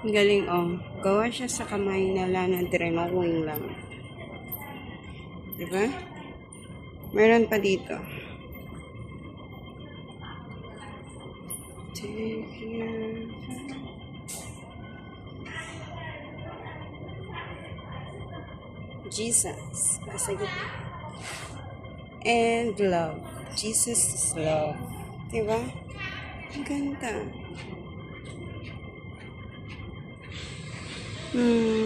Ang galing, oh. Gawa siya sa kamay nila na drawing lang. Diba? Meron pa dito. Jesus. And love. Jesus is love. Diba? Ang ganda.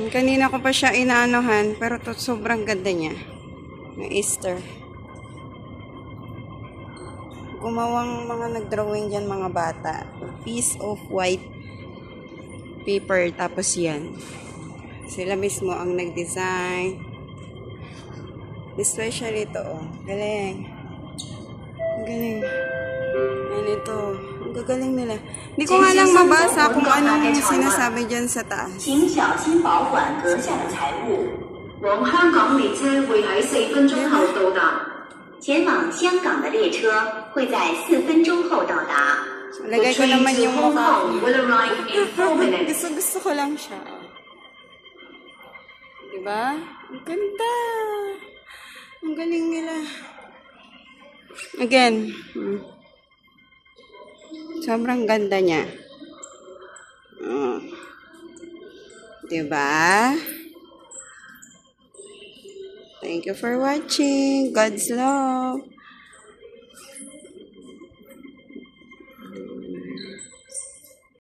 Kanina ko pa siya inaanohan, pero to sobrang ganda niya. Ng Easter. Gumawang mga nagdrawing dyan mga bata. A piece of white paper, tapos yan. Sila mismo ang nag-design. Especially ito, oh. Galing. Ang galing. Ano ito? Ang gagaling nila. Hindi ko nga lang mabasa kung anong sinasabi dyan sa taas. 請小心保管閣下的財物。往香港列車會喺4分鐘後到達。前往香港的列車會在4分鐘後到達。Lagay ko naman yung mukha ko. will arrive in 4 minutes. Gusto ko lang siya. Diba? Ang ganda. Ang galing nila. Again. Sobrang ganda niya. Diba? Thank you for watching. God's love.